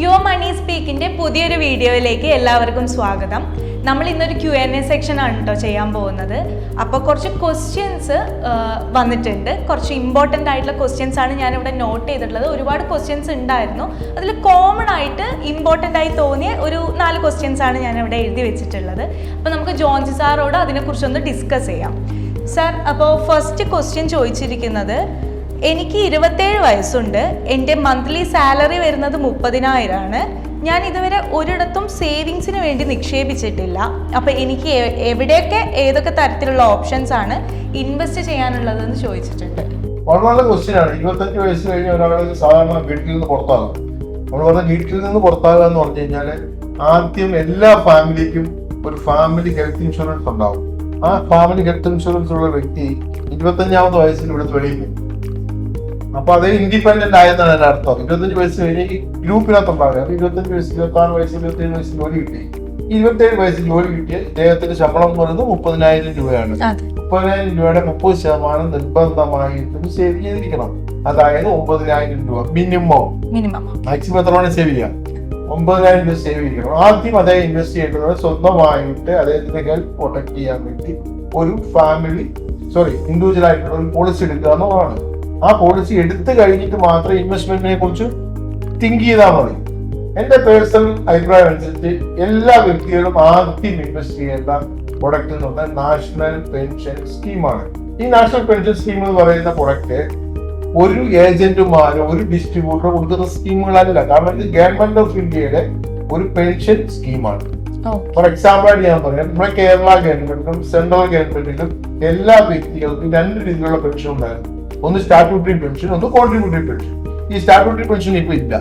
Your മണി സ്പീക്കിന്റെ പുതിയൊരു വീഡിയോയിലേക്ക് എല്ലാവർക്കും സ്വാഗതം. നമ്മൾ ഇന്നൊരു Q&A സെക്ഷൻ ആണ് കേട്ടോ ചെയ്യാൻ പോകുന്നത്. അപ്പോൾ കുറച്ച് ക്വസ്റ്റ്യൻസ് വന്നിട്ടുണ്ട്. കുറച്ച് ഇമ്പോർട്ടൻ്റ് ആയിട്ടുള്ള ക്വസ്റ്റ്യൻസ് ആണ് ഞാനിവിടെ നോട്ട് ചെയ്തിട്ടുള്ളത്. ഒരുപാട് ക്വസ്റ്റ്യൻസ് ഉണ്ടായിരുന്നു. അതിൽ കോമൺ ആയിട്ട് ഇമ്പോർട്ടൻ്റ് ആയി തോന്നിയ ഒരു 4 ക്വസ്റ്റ്യൻസ് ആണ് ഞാനിവിടെ എഴുതി വെച്ചിട്ടുള്ളത്. അപ്പോൾ നമുക്ക് ജോൺസി സാറോട് അതിനെക്കുറിച്ചൊന്ന് ഡിസ്കസ് ചെയ്യാം. സാർ, അപ്പോൾ ഫസ്റ്റ് ക്വസ്റ്റ്യൻ ചോദിച്ചിരിക്കുന്നത്, എനിക്ക് 27 വയസ്സുണ്ട്. എൻ്റെ മന്ത്ലി സാലറി വരുന്നത് 30,000 ആണ്. ഞാൻ ഇതുവരെ ഒരിടത്തും സേവിങ്സിന് വേണ്ടി നിക്ഷേപിച്ചിട്ടില്ല. അപ്പോൾ എനിക്ക് എവിടെയൊക്കെ ഏതൊക്കെ തരത്തിലുള്ള ഓപ്ഷൻസ് ആണ് ഇൻവെസ്റ്റ് ചെയ്യാനുള്ളതെന്ന് ചോദിച്ചിട്ടുണ്ട്. വളരെ ക്വസ്റ്റ്യൻ ആണ്. 25 വയസ്സ് കഴിഞ്ഞ ഒരാൾ സാധാരണ വീട്ടിൽ നിന്ന് പുറത്താകും. നമ്മൾ പറഞ്ഞ വീട്ടിൽ നിന്ന് പുറത്താകുക എന്ന് പറഞ്ഞു കഴിഞ്ഞാൽ ആദ്യം എല്ലാ ഫാമിലിക്കും ഒരു ഫാമിലി ഹെൽത്ത് ഇൻഷുറൻസ് ഉണ്ടാവും. ആ ഫാമിലി ഹെൽത്ത് ഇൻഷുറൻസ് ഉള്ള വ്യക്തി 25ാമത്തെ വയസ്സിൽ ഇവിടെ വെളിയിൽ വരും. അപ്പൊ അത് ഇൻഡിപെൻഡന്റ് ആയെന്നാണ് എന്റെ അർത്ഥം. 25 വയസ്സ് കഴിഞ്ഞ് ഈ ഗ്രൂപ്പിനകത്തുണ്ടാവുക. 25 വയസ്സ്, 26 വയസ്സ്, 27 വയസ്സിൽ ജോലി കിട്ടി. 27 വയസ്സിൽ ജോലി കിട്ടിയ ഇദ്ദേഹത്തിന്റെ ശമ്പളം എന്ന് പറയുന്നത് 30,000 രൂപയാണ്. 30,000 രൂപയുടെ 30% നിർബന്ധമായിട്ടും സേവ് ചെയ്തിരിക്കണം. അതായത് 9,000 രൂപ മിനിമം. മാക്സിമം എത്ര വേണം സേവ് ചെയ്യാം? 9,000 രൂപ സേവ് ചെയ്യണം. ആദ്യം അദ്ദേഹം ഇൻവെസ്റ്റ് ചെയ്യേണ്ടത് സ്വന്തമായിട്ട് അദ്ദേഹത്തിന്റെ ഹെൽത്ത് പ്രൊട്ടക്ട് ചെയ്യാൻ വേണ്ടി ഒരു ഇൻഡിവിജ്വൽ ആയിട്ടുള്ള ഒരു പോളിസി എടുക്കുക എന്നുള്ളതാണ്. ആ പോളിസി എടുത്തു കഴിഞ്ഞിട്ട് മാത്രമേ ഇൻവെസ്റ്റ്മെന്റിനെ കുറിച്ച് തിങ്ക് ചെയ്താൽ മതി. എന്റെ പേഴ്സണൽ അഭിപ്രായം അനുസരിച്ച് എല്ലാ വ്യക്തികളും ആദ്യം ഇൻവെസ്റ്റ് ചെയ്യേണ്ട പ്രൊഡക്റ്റ് എന്ന് പറഞ്ഞാൽ നാഷണൽ പെൻഷൻ സ്കീമാണ്. ഈ നാഷണൽ പെൻഷൻ സ്കീം എന്ന് പറയുന്ന പ്രൊഡക്റ്റ് ഒരു ഏജന്റുമാരോ ഒരു ഡിസ്ട്രിബ്യൂട്ടറോ കൊടുക്കുന്ന സ്കീമുകളല്ല. കാരണം ഇത് ഗവൺമെന്റ് ഓഫ് ഇന്ത്യയുടെ ഒരു പെൻഷൻ സ്കീമാണ്. ഫോർ എക്സാമ്പിൾ ആയിട്ട് ഞാൻ പറയാം, നമ്മുടെ കേരള ഗവൺമെന്റിലും സെൻട്രൽ ഗവൺമെന്റിലും എല്ലാ വ്യക്തികൾക്കും 2 രീതിയിലുള്ള പെൻഷൻ ഉണ്ടായിരുന്നു. ഒന്ന് സ്റ്റാറ്റ്യൂട്ടറി പെൻഷൻ, ഒന്ന് കോൺട്രിബ്യൂട്ടറി പെൻഷൻ. ഈ സ്റ്റാറ്റ്യൂട്ടറി പെൻഷൻ ഇപ്പൊ ഇല്ല.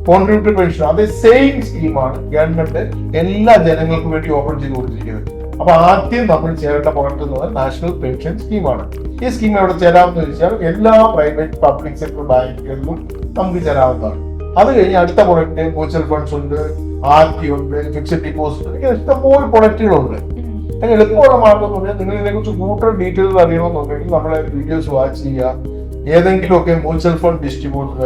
കോൺട്രിബ്യൂട്ടറി പെൻഷൻ അതേ സെയിം സ്കീമാണ് ഗവൺമെന്റ് എല്ലാ ജനങ്ങൾക്കും വേണ്ടി ഓപ്പൺ ചെയ്ത് കൊടുത്തിരിക്കുന്നത്. അപ്പൊ ആദ്യം നമ്മൾ ചേരേണ്ട പ്രൊഡക്റ്റ് എന്ന് പറഞ്ഞാൽ നാഷണൽ പെൻഷൻ സ്കീമാണ്. ഈ സ്കീം എവിടെ ചേരാമെന്ന് ചോദിച്ചാൽ എല്ലാ പ്രൈവറ്റ് പബ്ലിക് സെക്ടർ ബാങ്കുകളിലും നമുക്ക് ചേരാവുന്നതാണ്. അത് കഴിഞ്ഞ് അടുത്ത പ്രൊഡക്റ്റ് മ്യൂച്വൽ ഫണ്ട്സ് ഉണ്ട്, RP ഉണ്ട്, ഫിക്സഡ് ഡിപ്പോസിറ്റ് ഉണ്ട്. ഇങ്ങനെ ഇഷ്ടംപോലെ പ്രൊഡക്റ്റുകളുണ്ട്. അതിന് എളുപ്പമുള്ള മാർഗം എന്ന് പറഞ്ഞാൽ നിങ്ങൾ ഇതിനെക്കുറിച്ച് കൂടുതൽ ഡീറ്റെയിൽസ് അറിയണമെന്നുണ്ടെങ്കിൽ നമ്മളെ വീഡിയോസ് വാച്ച് ചെയ്യുക. ഏതെങ്കിലുമൊക്കെ mutual fund distributor,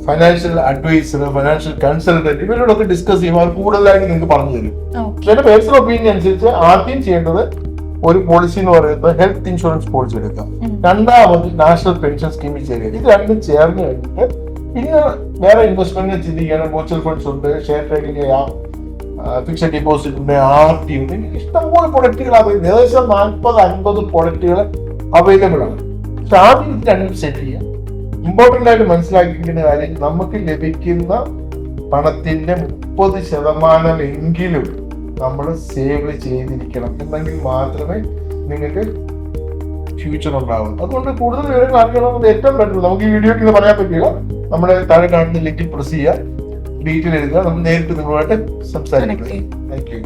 financial adviser, financial consultant ഇവരോടൊക്കെ ഡിസ്കസ് ചെയ്യുമ്പോൾ അവർ കൂടുതലായിട്ട് നിങ്ങൾക്ക് പറഞ്ഞു തരും. പക്ഷേ എന്റെ പേഴ്സണൽ ഒപ്പീനിയൻ അനുസരിച്ച് ആദ്യം ചെയ്യേണ്ടത് ഒരു പോളിസി എന്ന് പറയുന്നത് ഹെൽത്ത് ഇൻഷുറൻസ് പോളിസി എടുക്കുക. രണ്ടാമത് നാഷണൽ പെൻഷൻ സ്കീമിൽ ചേരുക. ഇത് രണ്ടും ചേർന്ന് കഴിഞ്ഞിട്ട് പിന്നെ വേറെ ഇൻവെസ്റ്റ്മെന്റിനെ ചിന്തിക്കുകയാണ്. മ്യൂച്വൽ ഫണ്ട്സ് ഉണ്ട്, ഷെയർ ട്രേഡിംഗ് ചെയ്യാം, ഫിക്സഡ് ഡിപ്പോസിറ്റ് ഉണ്ട്, RP ഉണ്ട്. ഇഷ്ടംപോലെ പ്രൊഡക്റ്റുകൾ ഏകദേശം 40-50 പ്രൊഡക്റ്റുകൾ അവൈലബിൾ ആണ്. പക്ഷെ ആദ്യം ഇത് രണ്ടും സെറ്റ് ചെയ്യാം. ഇമ്പോർട്ടന്റ് ആയിട്ട് മനസ്സിലാക്കിയിരിക്കുന്ന കാര്യം, നമുക്ക് ലഭിക്കുന്ന പണത്തിന്റെ 30% എങ്കിലും നമ്മൾ സേവ് ചെയ്തിരിക്കണം. എന്നെങ്കിൽ മാത്രമേ നിങ്ങൾക്ക് ഫ്യൂച്ചർ ഉണ്ടാവും. അതുകൊണ്ട് കൂടുതൽ വിവരങ്ങൾ അറിയണമെന്നത് ഏറ്റവും ബെറ്റർ. നമുക്ക് ഈ വീഡിയോയിൽ പറയാൻ പറ്റില്ല. നമ്മുടെ താഴെ കാണുന്ന ലിങ്കിൽ പ്രസ് ചെയ്യുക, ഡീറ്റെയിൽ എഴുതുക, നമ്മൾ നേരിട്ട് നിങ്ങളുമായിട്ട് സംസാരിക്കുക. Thank you.